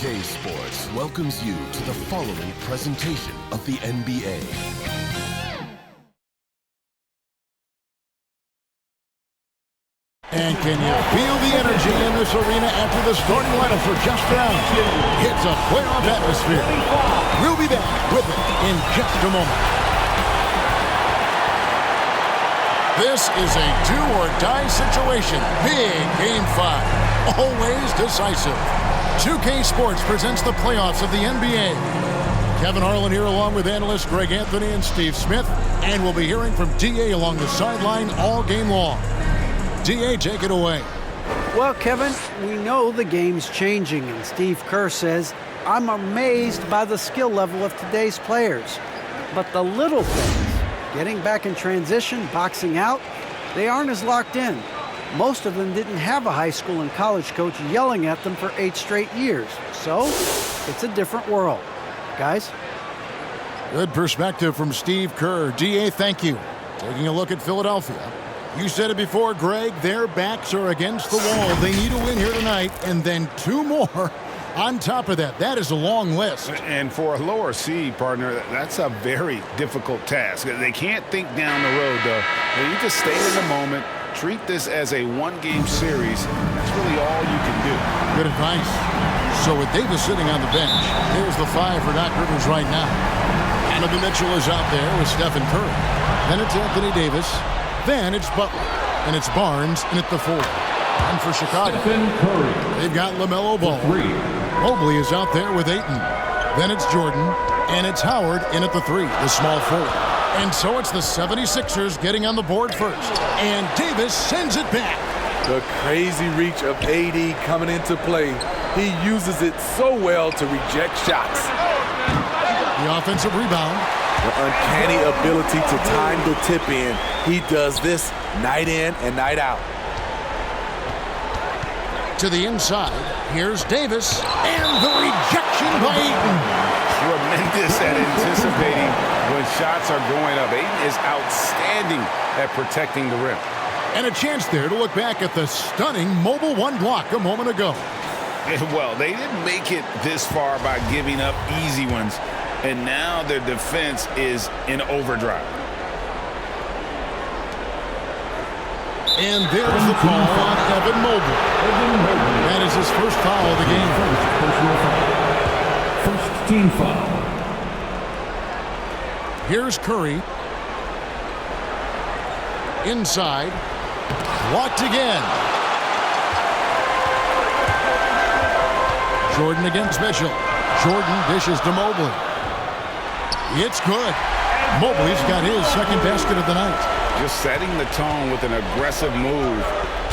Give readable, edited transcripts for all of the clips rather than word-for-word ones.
2K Sports welcomes you to the following presentation of the NBA. And can you feel the energy in this arena after the starting lineup for just round? It's a playoff atmosphere. We'll be back with it in just a moment. This is a do-or-die situation. Big Game 5. Always decisive. 2K Sports presents the playoffs of the NBA. Kevin Harlan here along with analysts Greg Anthony and Steve Smith. And we'll be hearing from D.A. along the sideline all game long. D.A., take it away. Well, Kevin, we know the game's changing, and Steve Kerr says, I'm amazed by the skill level of today's players. But the little things, getting back in transition, boxing out, they aren't as locked in. Most of them didn't have a high school and college coach yelling at them for 8 straight years. So, it's a different world. Guys? Good perspective from Steve Kerr. D.A., thank you. Taking a look at Philadelphia. You said it before, Greg, their backs are against the wall. They need to win here tonight, and then 2 more on top of that. That is a long list. And for a lower seed, partner, that's a very difficult task. They can't think down the road, though. They need to stay in the moment, treat this as a one-game series. That's really all you can do. Good advice. So with Davis sitting on the bench, here's the 5 for Doc Rivers right now. Donovan Mitchell is out there with Stephen Curren. Then it's Anthony Davis. Then it's Butler, and it's Barnes in at the 4. And for Chicago, they've got LaMelo Ball. Mobley is out there with Ayton. Then it's Jordan, and it's Howard in at the 3, the small 4. And so it's the 76ers getting on the board first. And Davis sends it back. The crazy reach of AD coming into play. He uses it so well to reject shots. The offensive rebound. The uncanny ability to time the tip in. He does this night in and night out. To the inside, here's Davis, and the rejection by Ayton. Tremendous at anticipating when shots are going up. Ayton is outstanding at protecting the rim. And a chance there to look back at the stunning mobile 1 block a moment ago. Well, they didn't make it this far by giving up easy ones. And now their defense is in overdrive. And there's the call on Evan Mobley. That is his first foul of the game. First team foul. Here's Curry. Inside. Blocked again. Jordan against Mitchell. Jordan dishes to Mobley. It's good. Mobley's got his second basket of the night. Just setting the tone with an aggressive move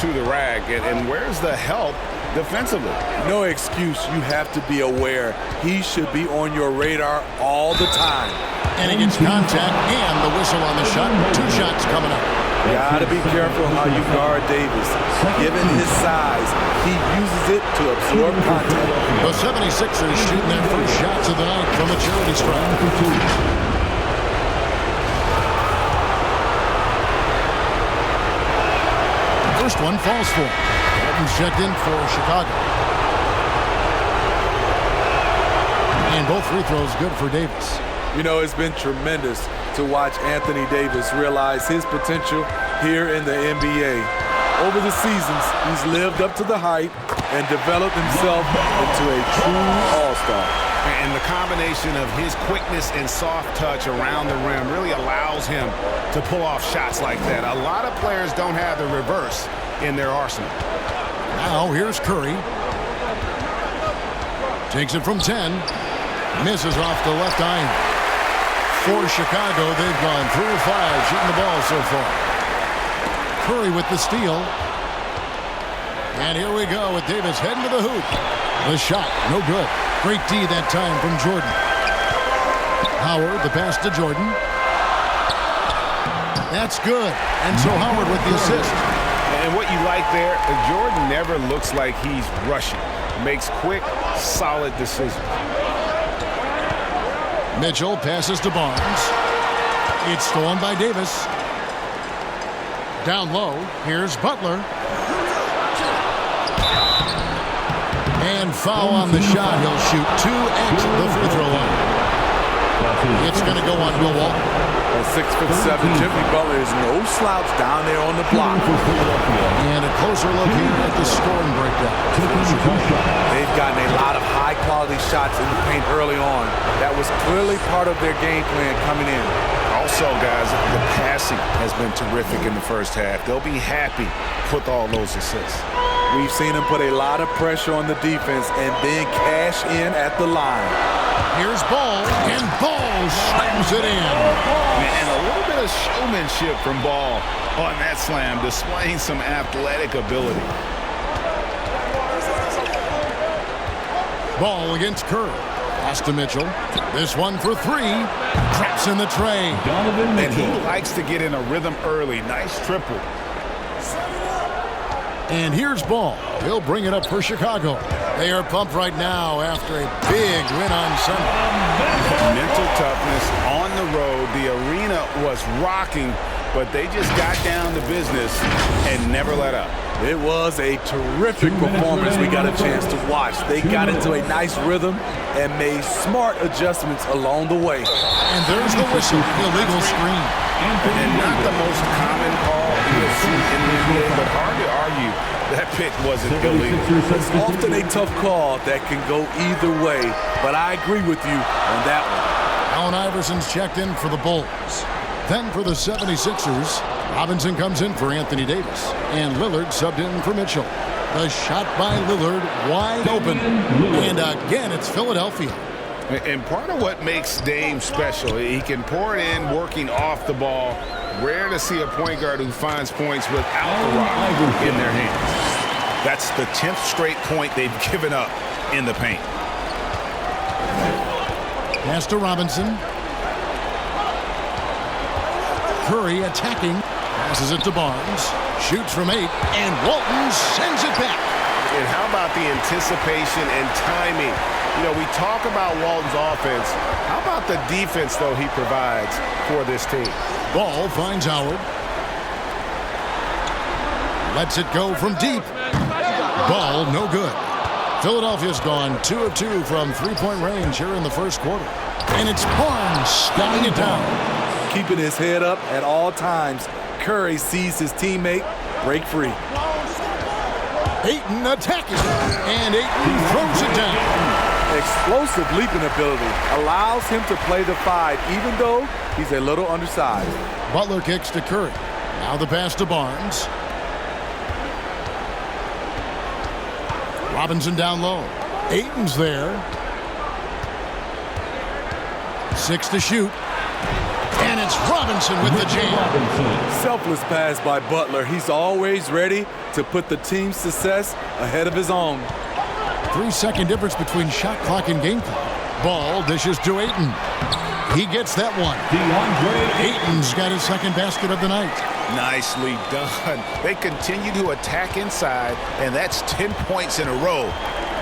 to the rack. And where's the help defensively? No excuse. You have to be aware. He should be on your radar all the time. And he gets contact and the whistle on the shot. 2 shots coming up. You gotta be careful how you guard Davis. Given his size, he uses it to absorb contact. The 76ers shooting their first shots of the night from a charity stripe. First one falls for him. Evans checked in for Chicago. And both free throws good for Davis. You know, it's been tremendous to watch Anthony Davis realize his potential here in the NBA. Over the seasons, he's lived up to the hype and developed himself into a true all-star. And the combination of his quickness and soft touch around the rim really allows him to pull off shots like that. A lot of players don't have the reverse in their arsenal. Now here's Curry. Takes it from 10. Misses off the left iron. For Chicago, they've gone 3 of 5 shooting the ball so far. Curry with the steal. And here we go with Davis heading to the hoop. The shot, no good. Great D that time from Jordan. Howard, the pass to Jordan. That's good. And so Howard with the assist. And what you like there, Jordan never looks like he's rushing. Makes quick, solid decisions. Mitchell passes to Barnes. It's stolen by Davis. Down low, here's Butler. And foul on the shot. He'll shoot 2 at the free throw line. It's going to go on Will Walton. At 6'7", Jimmy Butler is no slouch down there on the block. And a closer look here at the scoring breakdown. They've gotten a lot of high-quality shots in the paint early on. That was clearly part of their game plan coming in. Also, guys, the passing has been terrific in the first half. They'll be happy with all those assists. We've seen them put a lot of pressure on the defense and then cash in at the line. Here's Ball, and Ball slams it in. And a little bit of showmanship from Ball on that slam, displaying some athletic ability. Ball against Curren. Pass to Mitchell. This one for 3. Traps in the tray. And he likes to get in a rhythm early. Nice triple. And here's Ball. He'll bring it up for Chicago. They are pumped right now after a big win on Sunday. Mental toughness on the road. The arena was rocking, but they just got down to business and never let up. It was a terrific performance we got a chance to watch. They got into a nice rhythm and made smart adjustments along the way. And there's the whistle, illegal screen. And not the most common call you'll see in the NBA, but hard to argue that pick wasn't illegal. It's often a tough call that can go either way, but I agree with you on that one. Allen Iverson's checked in for the Bulls. Then for the 76ers, Robinson comes in for Anthony Davis, and Lillard subbed in for Mitchell. The shot by Lillard wide open, and again it's Philadelphia. And part of what makes Dame special, he can pour it in working off the ball. Rare to see a point guard who finds points without the rock in their hands. That's the 10th straight point they've given up in the paint. Pass to Robinson. Curry attacking. Passes it to Barnes. Shoots from 8. And Walton sends it back. And how about the anticipation and timing? You know, we talk about Walton's offense. How about the defense, though, he provides for this team? Ball finds Howard. Lets it go from deep. Ball no good. Philadelphia's gone 2 of 2 from three-point range here in the first quarter. And it's Barnes stopping it down. Keeping his head up at all times. Curry sees his teammate break free. Ayton attacking. And Ayton throws it down. Explosive leaping ability allows him to play the 5 even though he's a little undersized. Butler kicks to Curry. Now the pass to Barnes. Robinson down low. Ayton's there. 6 to shoot. And it's Robinson with the jam. Selfless pass by Butler. He's always ready to put the team's success ahead of his own. 3-second difference between shot clock and game clock. Ball dishes to Ayton. He gets that one. Ayton's got his second basket of the night. Nicely done. They continue to attack inside, and that's 10 points in a row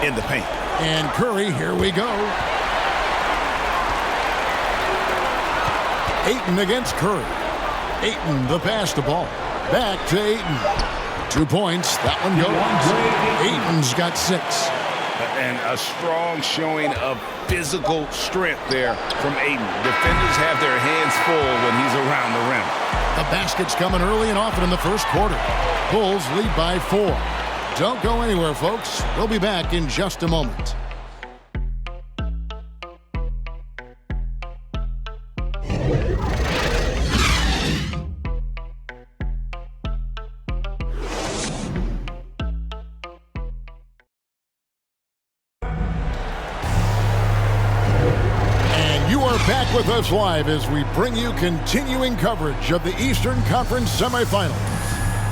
in the paint. And Curry, here we go. Ayton against Curry. Ayton, the pass to Ball. Back to Ayton. 2 points. That one goes. Ayton's got 6. And a strong showing of physical strength there from Ayton. Defenders have their hands full when he's around the rim. The basket's coming early and often in the first quarter. Bulls lead by 4. Don't go anywhere, folks. We'll be back in just a moment. Back with us live as we bring you continuing coverage of the Eastern Conference semifinals.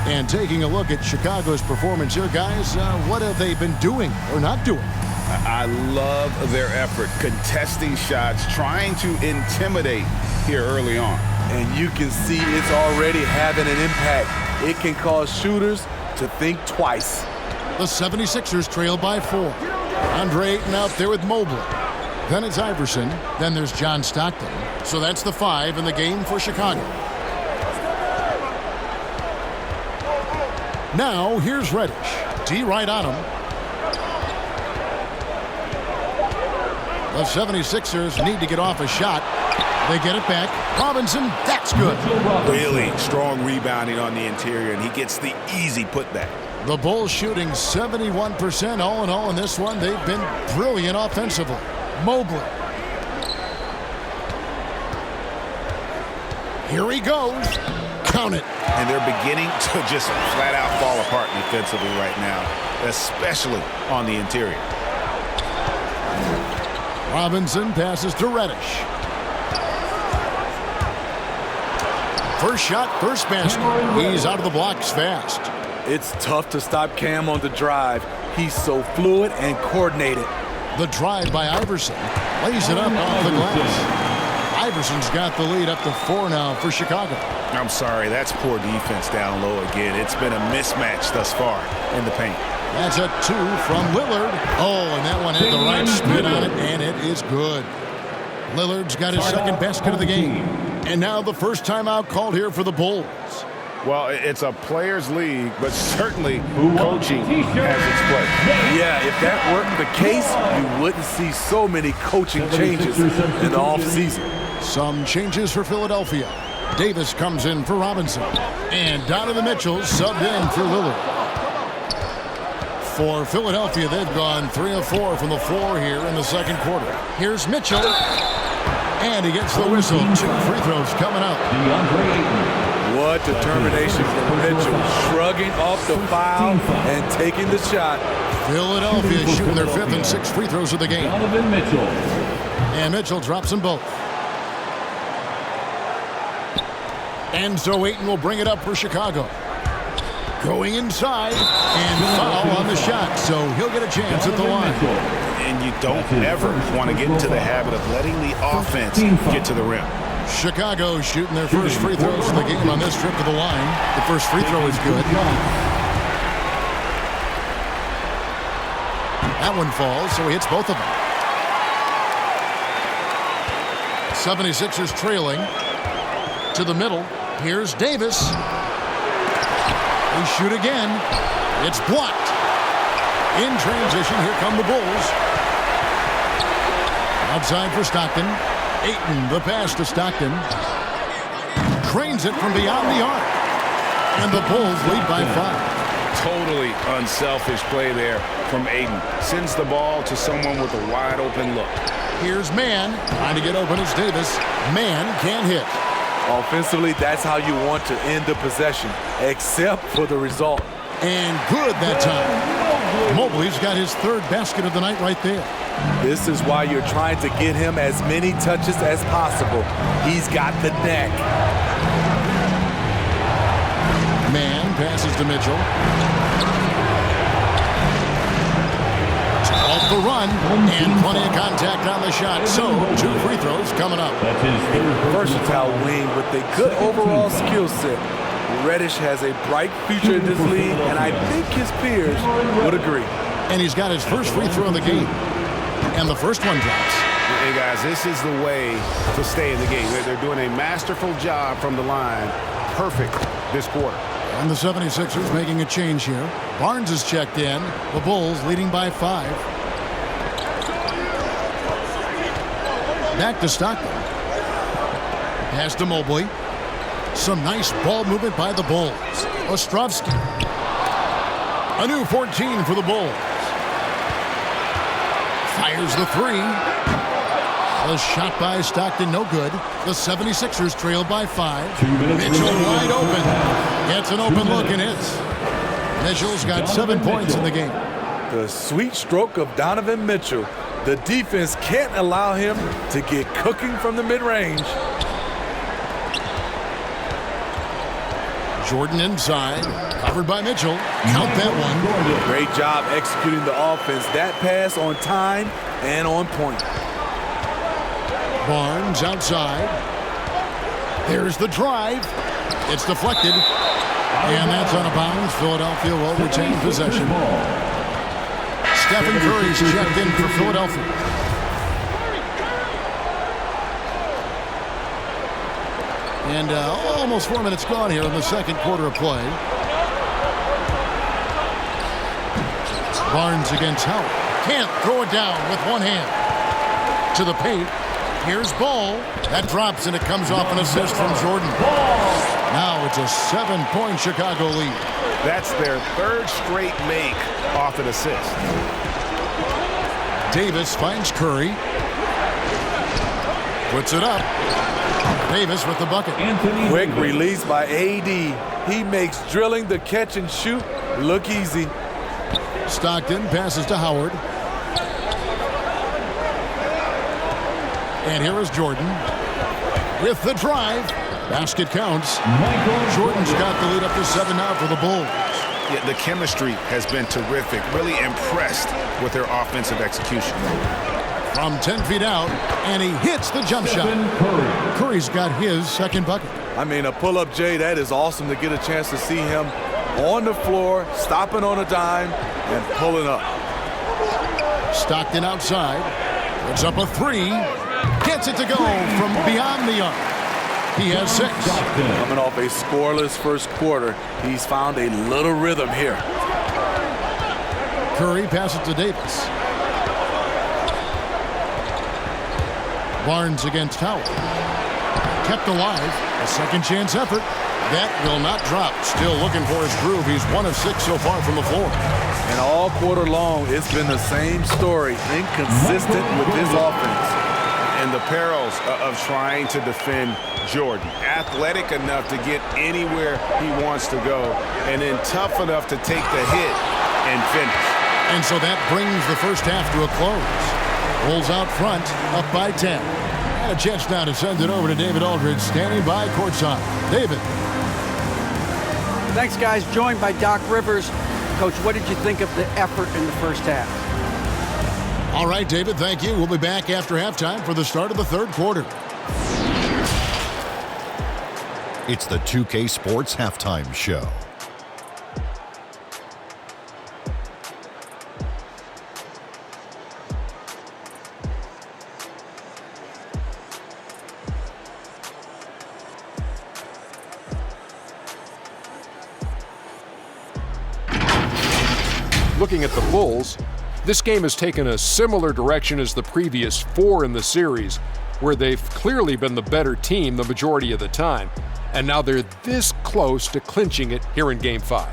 And taking a look at Chicago's performance here, guys, what have they been doing or not doing? I love their effort, contesting shots, trying to intimidate here early on. And you can see it's already having an impact. It can cause shooters to think twice. The 76ers trail by 4. Andre Ayton out there with Mobley. Then it's Iverson. Then there's John Stockton. So that's the 5 in the game for Chicago. Now here's Reddish. D right on him. The 76ers need to get off a shot. They get it back. Robinson, that's good. Really strong rebounding on the interior, and he gets the easy putback. The Bulls shooting 71% all in all in this one. They've been brilliant offensively. Mobley. Here he goes. Count it. And they're beginning to just flat out fall apart defensively right now, especially on the interior. Robinson passes to Reddish. First shot, first basket. He's out of the blocks fast. It's tough to stop Cam on the drive. He's so fluid and coordinated. The drive by Iverson. Lays it up off the glass. Iverson's got the lead up to 4 now for Chicago. I'm sorry, that's poor defense down low again. It's been a mismatch thus far in the paint. That's a 2 from Lillard. Oh, and that one had the right spin on it, and it is good. Lillard's got his second basket of the game. And now the first timeout called here for the Bulls. Well, it's a players' league, but certainly coaching has its place. Yeah, if that weren't the case, you wouldn't see so many coaching changes in the offseason. Some changes for Philadelphia. Davis comes in for Robinson. And Donovan Mitchell subbed in for Lillard. For Philadelphia, they've gone 3 of 4 from the floor here in the second quarter. Here's Mitchell. And he gets the whistle. 2 free throws coming up. What determination from Mitchell, shrugging off the foul and taking the shot. Philadelphia shooting their 5th and 6th free throws of the game. And Mitchell drops them both. And so Ayton will bring it up for Chicago. Going inside and foul on the shot, so he'll get a chance at the line. And you don't ever want to get into the habit of letting the offense get to the rim. Chicago shooting their first free throws of the game on this trip to the line. The first free throw is good. That one falls, so he hits both of them. 76ers trailing to the middle. Here's Davis. They shoot again. It's blocked. In transition, here come the Bulls. Outside for Stockton. Ayton, the pass to Stockton. Cranes it from beyond the arc. And the Bulls lead by 5. Totally unselfish play there from Ayton. Sends the ball to someone with a wide open look. Here's Mann. Trying to get open as Davis. Mann can't hit. Offensively, that's how you want to end the possession, except for the result. And good that time. Mobley's got his 3rd basket of the night right there. This is why you're trying to get him as many touches as possible. He's got the neck. Mann passes to Mitchell. Off the run, and plenty of contact on the shot. So, 2 free throws coming up. Versatile wing with a good overall skill set. Reddish has a bright future in this league, and I think his peers would agree. And he's got his first free throw in the game. And the first one drops. Hey, guys, this is the way to stay in the game. They're doing a masterful job from the line. Perfect this quarter. And the 76ers making a change here. Barnes is checked in. The Bulls leading by 5. Back to Stockton. Pass to Mobley. Some nice ball movement by the Bulls. Ostrovsky. A new 14 for the Bulls. Fires the 3. A shot by Stockton, no good. The 76ers trail by 5. Mitchell wide open. Gets an open look and hits. Mitchell's got 7 points in the game. The sweet stroke of Donovan Mitchell. The defense can't allow him to get cooking from the mid-range. Jordan inside, covered by Mitchell. Count that one. Great job executing the offense. That pass on time and on point. Barnes outside. There's the drive. It's deflected. And that's out of bounds. Philadelphia will retain possession. Stephen Curry's checked in for Philadelphia. And almost 4 minutes gone here in the second quarter of play. Barnes against Howard. Can't throw it down with one hand. To the paint. Here's Ball. That drops, and it comes off an assist from Jordan. Now it's a 7-point Chicago lead. That's their third straight make off an assist. Davis finds Curry. Puts it up. Davis with the bucket. Quick release by AD. He makes drilling the catch and shoot look easy. Stockton passes to Howard. And here is Jordan with the drive. Basket counts. Jordan's got the lead up to 7 now for the Bulls. Yeah, the chemistry has been terrific. Really impressed with their offensive execution. From 10 feet out, and he hits the jump shot. Curry's got his second bucket. I mean, a pull-up, Jay, that is awesome to get a chance to see him on the floor, stopping on a dime, and pulling up. Stockton outside. Puts up a 3. Gets it to go from beyond the arc. He has 6. Coming off a scoreless first quarter, he's found a little rhythm here. Curry passes to Davis. Barnes against Howard. Kept alive. A second chance effort. That will not drop. Still looking for his groove. He's 1 of 6 so far from the floor. And all quarter long, it's been the same story. Inconsistent with his offense. And the perils of trying to defend Jordan. Athletic enough to get anywhere he wants to go, and then tough enough to take the hit and finish. And so that brings the first half to a close. Bulls out front, up by 10. And a chance now to send it over to David Aldridge, standing by courtside. David. Thanks, guys. Joined by Doc Rivers. Coach, what did you think of the effort in the first half? All right, David, thank you. We'll be back after halftime for the start of the third quarter. It's the 2K Sports Halftime Show. Looking at the Bulls, this game has taken a similar direction as the previous 4 in the series, where they've clearly been the better team the majority of the time, and now they're this close to clinching it here in Game 5.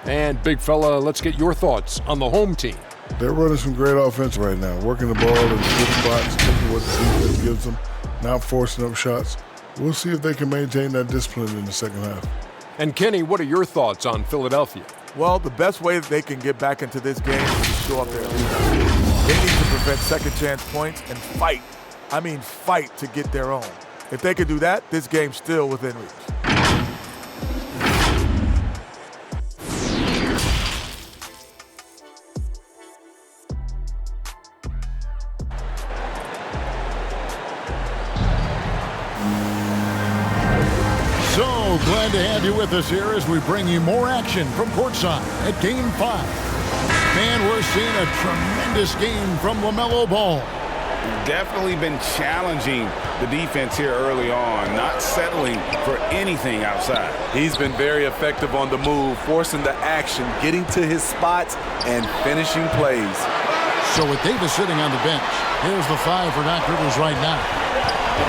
And, big fella, let's get your thoughts on the home team. They're running some great offense right now, working the ball in good spots, taking what the defense gives them, not forcing up shots. We'll see if they can maintain that discipline in the second half. And, Kenny, what are your thoughts on Philadelphia? Well, the best way that they can get back into this game is to show up their leadership. They need to prevent second-chance points and fight. I mean fight to get their own. If they can do that, this game's still within reach. So glad to have you with us here as we bring you more action from courtside at Game 5. And we're seeing a tremendous game from LaMelo Ball. Definitely been challenging the defense here early on, not settling for anything outside. He's been very effective on the move, forcing the action, getting to his spots, and finishing plays. So with Davis sitting on the bench, here's the 5 for Doc Rivers right now.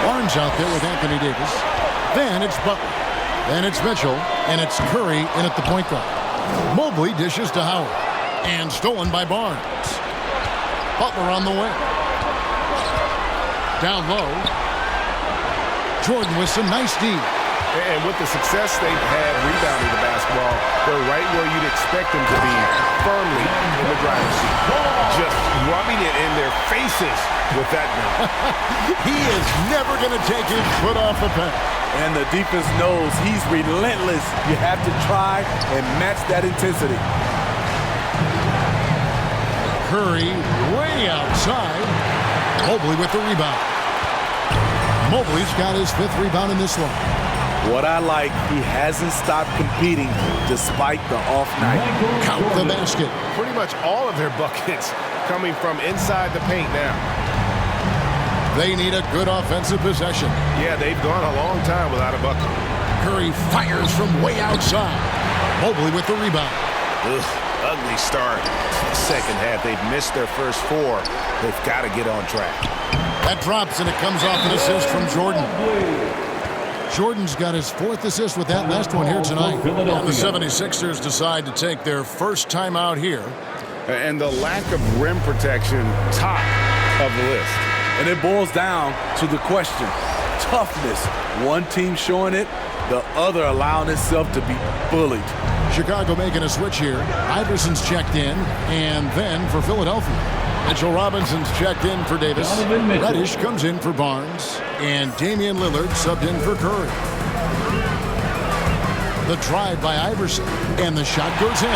Barnes out there with Anthony Davis. Then it's Butler. Then it's Mitchell. And it's Curry in at the point guard. Mobley dishes to Howard. And stolen by Barnes. Butler on the wing. Down low. Jordan with some nice D. And with the success they've had rebounding the basketball, they're right where you'd expect them to be, firmly in the driver's seat. Just rubbing it in their faces with that one. He is never going to take his foot off the pedal. And the defense knows he's relentless. You have to try and match that intensity. Curry way outside. Mobley with the rebound. Mobley's got his 5th rebound in this one. What I like, he hasn't stopped competing despite the off night. Count the basket. Pretty much all of their buckets coming from inside the paint now. They need a good offensive possession. Yeah, they've gone a long time without a bucket. Curry fires from way outside. Mobley with the rebound. ugly start to the second half. They've missed their first 4. They've got to get on track. That drops, and it comes off an assist from Jordan. Jordan's got his 4th assist with that last one here tonight. And the 76ers decide to take their first time out here. And the lack of rim protection, top of the list. And it boils down to the question, toughness. One team showing it, the other allowing itself to be bullied. Chicago making a switch here. Iverson's checked in, and then for Philadelphia. Mitchell Robinson's checked in for Davis. Reddish comes in for Barnes. And Damian Lillard subbed in for Curren. The drive by Iverson. And the shot goes in.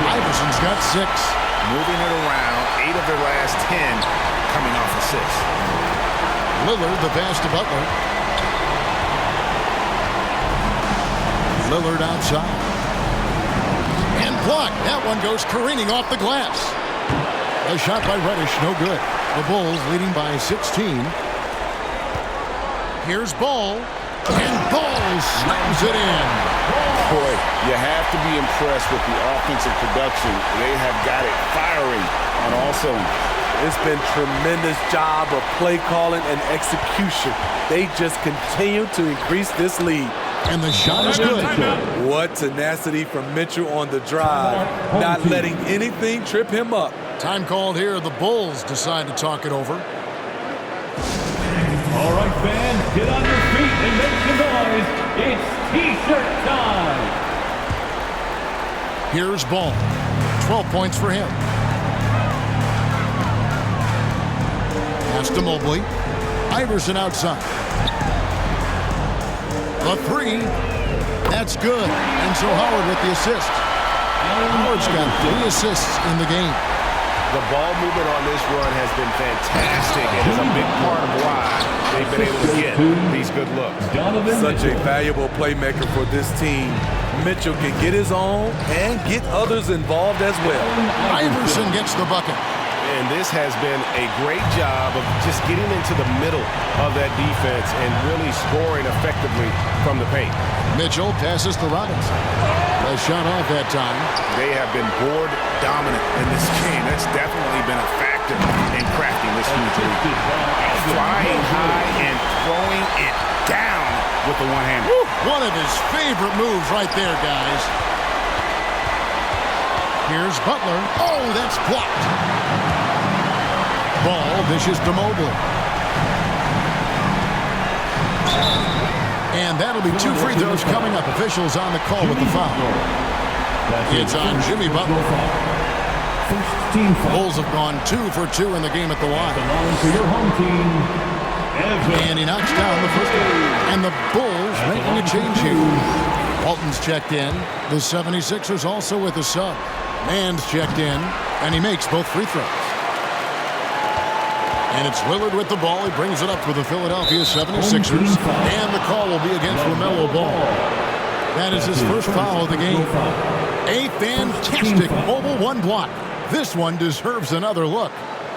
Iverson's got 6. Moving it around, 8 of their last 10 coming off assists. Lillard, the pass to Butler. Lillard outside. And blocked. That one goes careening off the glass. A shot by Reddish, no good. The Bulls leading by 16. Here's Ball. And Ball slams it in. Boy, you have to be impressed with the offensive production. They have got it firing on all cylinders. It's been tremendous job of play calling and execution. They just continue to increase this lead. And the shot is good. What tenacity from Mitchell on the drive. Not letting anything trip him up. Time called here. The Bulls decide to talk it over. All right, fans, get on your feet and make some noise. It's T-shirt time. Here's Ball. 12 points for him. Pass to Mobley. Iverson outside. The 3. That's good. And so Howard with the assist. Howard's got 3 assists in the game. The ball movement on this run has been fantastic. It is a big part of why they've been able to get these good looks. Such a valuable playmaker for this team. Mitchell can get his own and get others involved as well. Iverson gets the bucket. And this has been a great job of just getting into the middle of that defense and really scoring effectively from the paint. Mitchell passes to Robinson. A shot off that time. They have been board dominant in this game. That's definitely been a factor in crafting this huge lead. Flying high and throwing it down with the one hand. One of his favorite moves right there, guys. Here's Butler. Oh, that's blocked. Ball dishes to Mobley. And that'll be 2 free throws coming up. Officials on the call with the foul. It's on Jimmy Butler. Bulls have gone 2 for 2 in the game at the line. And he knocks down the first one. And the Bulls making a change here. Walton's checked in. The 76ers also with a sub. Mann's checked in. And he makes both free throws. And it's Lillard with the ball. He brings it up for the Philadelphia 76ers. And the call will be against LaMelo Ball. That is his first foul of the game. A fantastic mobile 1 block. This one deserves another look.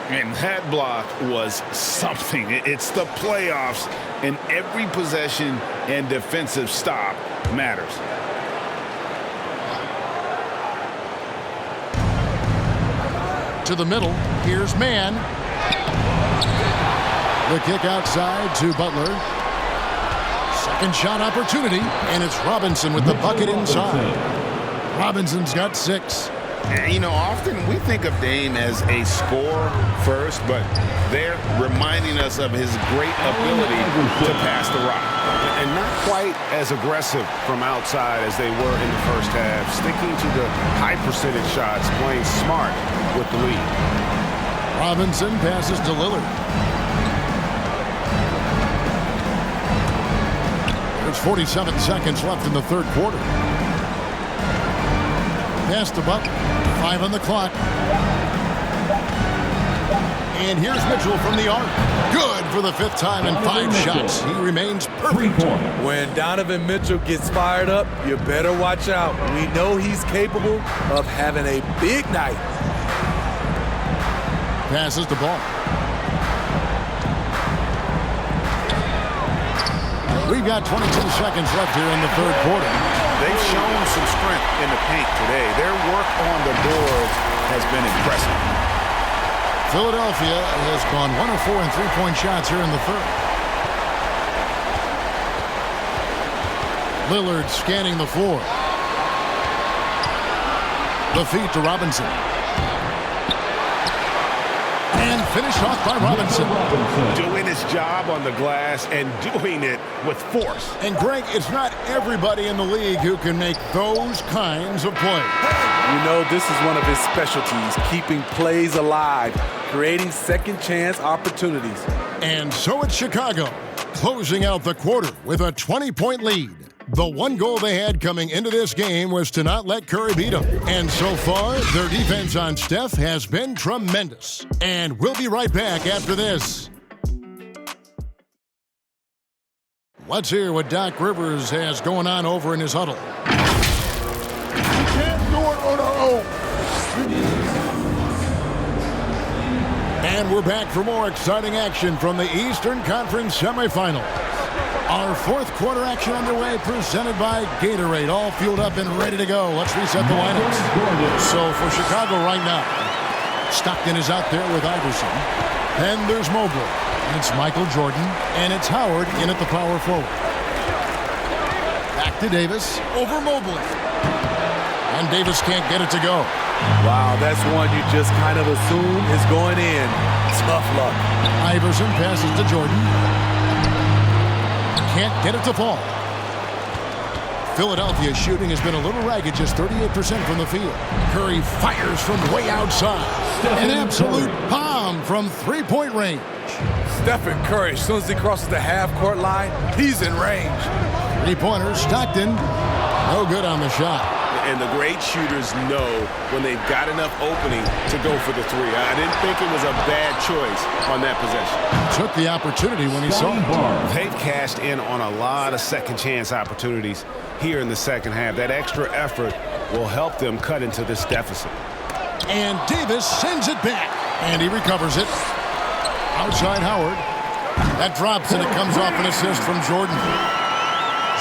And that block was something. It's the playoffs, and every possession and defensive stop matters. To the middle. Here's Mann. The kick outside to Butler. Second shot opportunity, and it's Robinson with the bucket inside. Robinson's got 6. You know, often we think of Dame as a scorer first, but they're reminding us of his great ability to pass the rock. And not quite as aggressive from outside as they were in the first half, sticking to the high percentage shots, playing smart with the lead. Robinson passes to Lillard. There's 47 seconds left in the third quarter. Pass to Butler. 5 on the clock. And here's Mitchell from the arc. Good for the 5th time in 5 shots. He remains perfect. When Donovan Mitchell gets fired up, you better watch out. We know he's capable of having a big night. Passes the ball. We've got 22 seconds left here in the third quarter. They've shown some strength in the paint today. Their work on the boards has been impressive. Philadelphia has gone 1 of 4 in three-point shots here in the third. Lillard scanning the floor. The feed to Robinson. And finished off by Robinson. Doing his job on the glass and doing it with force. And Greg, it's not everybody in the league who can make those kinds of plays. You know, this is one of his specialties, keeping plays alive, creating second chance opportunities. And so it's Chicago, closing out the quarter with a 20-point lead. The one goal they had coming into this game was to not let Curry beat them. And so far, their defense on Steph has been tremendous. And we'll be right back after this. Let's hear what Doc Rivers has going on over in his huddle. We can't do it on our own. And we're back for more exciting action from the Eastern Conference semifinal. Our fourth quarter action underway, presented by Gatorade. All fueled up and ready to go. Let's reset the lineups. So for Chicago right now, Stockton is out there with Iverson. Then there's Mobley. It's Michael Jordan. And it's Howard in at the power forward. Back to Davis. Over Mobley. And Davis can't get it to go. Wow, that's one you just kind of assume is going in. Tough luck. Iverson passes to Jordan. Can't get it to fall. Philadelphia's shooting has been a little ragged, just 38% from the field. Curry fires from way outside. An absolute bomb from three-point range. Stephen Curry, as soon as he crosses the half-court line, he's in range. Three-pointer, Stockton. No good on the shot. And the great shooters know when they've got enough opening to go for the three. I didn't think it was a bad choice on that possession. Took the opportunity when he saw it. They've cashed in on a lot of second chance opportunities here in the second half. That extra effort will help them cut into this deficit. And Davis sends it back. And he recovers it. Outside Howard. That drops and it comes off an assist from Jordan.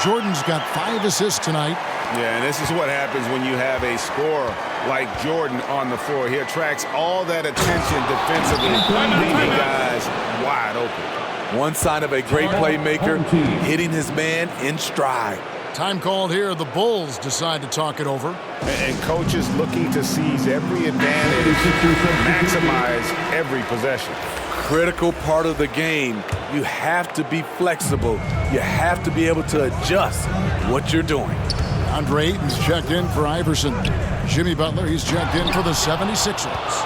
Jordan's got 5 assists tonight. Yeah, and this is what happens when you have a scorer like Jordan on the floor. He attracts all that attention defensively, leaving guys wide open. One sign of a great playmaker, hitting his man in stride. Time called here. The Bulls decide to talk it over. And coaches looking to seize every advantage, maximize every possession. Critical part of the game. You have to be flexible. You have to be able to adjust what you're doing. Andre Ayton's checked in for Iverson. Jimmy Butler, he's checked in for the 76ers.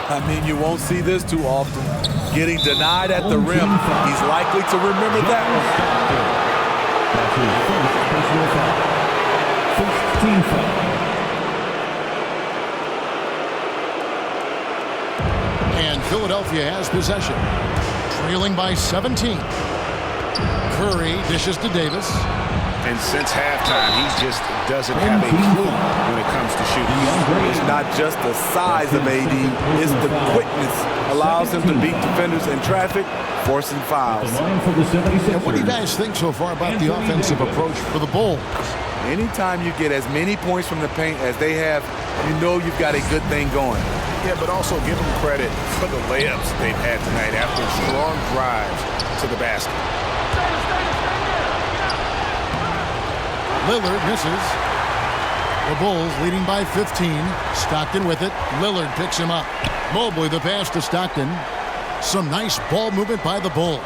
I mean, you won't see this too often. Getting denied at the rim, he's likely to remember that one. That's his first personal foul. 15 foul. And Philadelphia has possession. Trailing by 17. Curry dishes to Davis. And since halftime, he just doesn't have a clue when it comes to shooting. It's not just the size of AD, it's the quickness. Allows him to beat defenders in traffic, forcing fouls. And what do you guys think so far about the offensive approach for the Bulls? Anytime you get as many points from the paint as they have, you know you've got a good thing going. Yeah, but also give them credit for the layups they've had tonight after strong drives to the basket. Lillard misses. The Bulls leading by 15. Stockton with it. Lillard picks him up. Mobley the pass to Stockton. Some nice ball movement by the Bulls.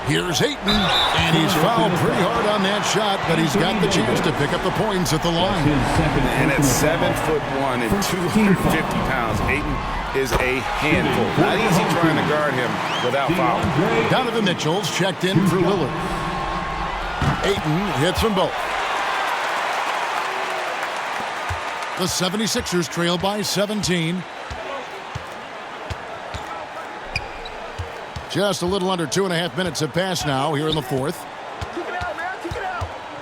Here's Ayton, and he's fouled pretty hard on that shot, but he's got the chance to pick up the points at the line. And at 7'1" and 250 pounds, Ayton is a handful. Not easy trying to guard him without fouling. Donovan Mitchell's checked in for Lillard. Ayton hits them both. The 76ers trail by 17. Just a little under 2.5 minutes have passed now here in the fourth.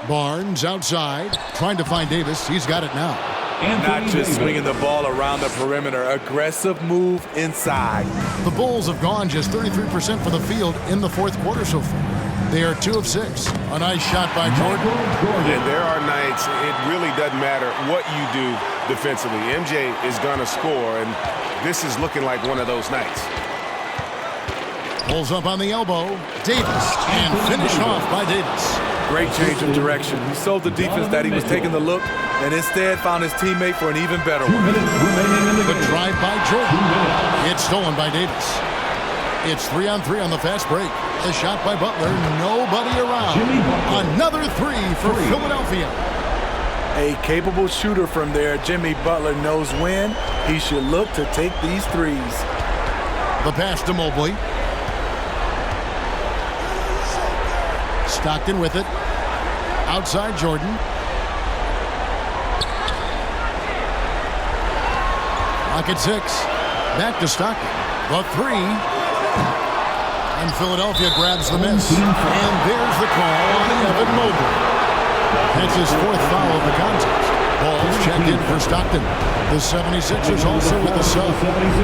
Barnes outside, trying to find Davis. He's got it now. Not just swinging the ball around the perimeter. Aggressive move inside. The Bulls have gone just 33% from the field in the fourth quarter so far. They are 2 of 6. A nice shot by Jordan. And there are nights it really doesn't matter what you do defensively. MJ is going to score, and this is looking like one of those nights. Pulls up on the elbow. Davis, and finished off by Davis. Great change of direction. He sold the defense that he was taking the look and instead found his teammate for an even better one. The drive by Jordan. It's stolen by Davis. It's 3-on-3 on the fast break. The shot by Butler. Nobody around. Another 3 for Philadelphia. A capable shooter from there. Jimmy Butler knows when he should look to take these threes. The pass to Mobley. Stockton with it. Outside Jordan. Clock at 6. Back to Stockton. The 3. And Philadelphia grabs the miss. And there's the call on Evan Mobley. That's his 4th foul of the contest. Ball's checked in for Stockton. The 76ers also with the sub.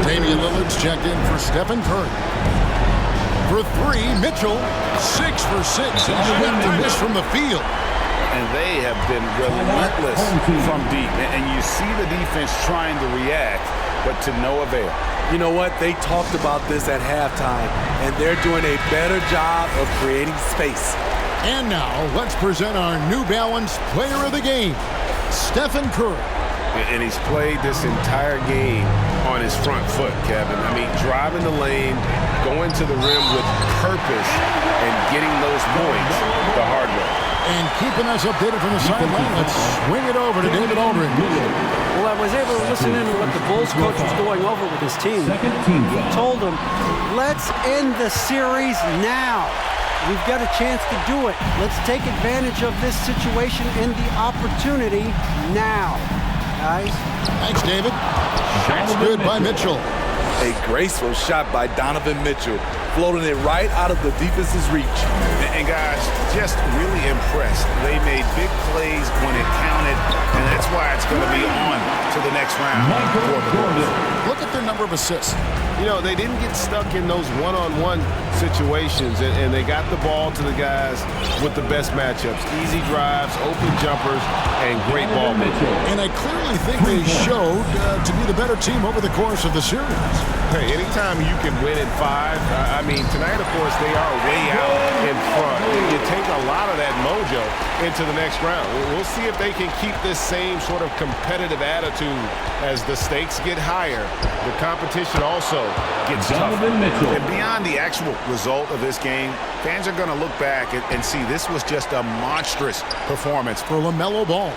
Damian Lillard's checked in for Stephen Curren. For 3, Mitchell, 6 for 6. He's yet to miss from the field. And they have been relentless from deep. And you see the defense trying to react, but to no avail. You know what? They talked about this at halftime, and they're doing a better job of creating space. And now, let's present our New Balance Player of the Game, Stephen Curren. And he's played this entire game on his front foot, Kevin. I mean, driving the lane, going to the rim with purpose, and getting those points the hard way. And keeping us updated from the sideline, let's swing it over to David Aldridge. Well, I was able to listen in to what the Bulls coach was going over with his team. He told them, let's end the series now. We've got a chance to do it. Let's take advantage of this situation and the opportunity now. Guys. Thanks, David. Shot's good by Mitchell. A graceful shot by Donovan Mitchell, floating it right out of the defense's reach. And guys, just really impressed. They made big plays when it counted, and that's why it's going to be on to the next round. Look at their number of assists. You know, they didn't get stuck in those one-on-one situations, and they got the ball to the guys with the best matchups. Easy drives, open jumpers, and great ball movement. And I clearly think they showed to be the better team over the course of the series. Hey, anytime you can win in 5, I mean, tonight, of course, they are way out in front. You take a lot of that mojo into the next round. We'll see if they can keep this same sort of competitive attitude as the stakes get higher. The competition also gets tougher. And beyond the actual result of this game, fans are going to look back and see this was just a monstrous performance for LaMelo Ball.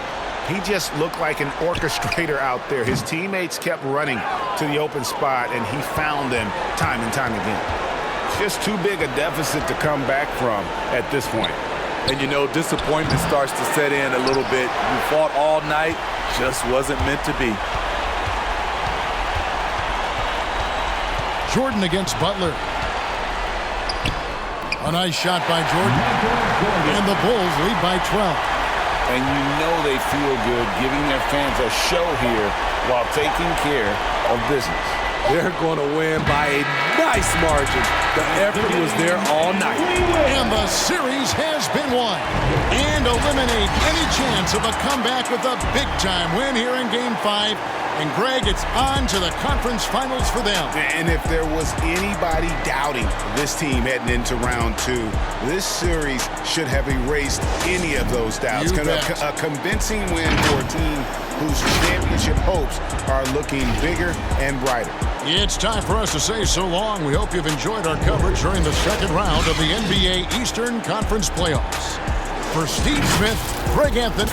He just looked like an orchestrator out there. His teammates kept running to the open spot, and he found them time and time again. Just too big a deficit to come back from at this point. And you know, disappointment starts to set in a little bit. You fought all night, just wasn't meant to be. Jordan against Butler. A nice shot by Jordan. And the Bulls lead by 12. And you know they feel good giving their fans a show here while taking care of business. They're going to win by a nice margin. The effort was there all night. And the series has been won. And eliminate any chance of a comeback with a big-time win here in Game 5. And, Greg, it's on to the conference finals for them. And if there was anybody doubting this team heading into round 2, this series should have erased any of those doubts. A convincing win for a team whose championship hopes are looking bigger and brighter. It's time for us to say so long. We hope you've enjoyed our coverage during the second round of the NBA Eastern Conference Playoffs. For Steve Smith, Greg Anthony.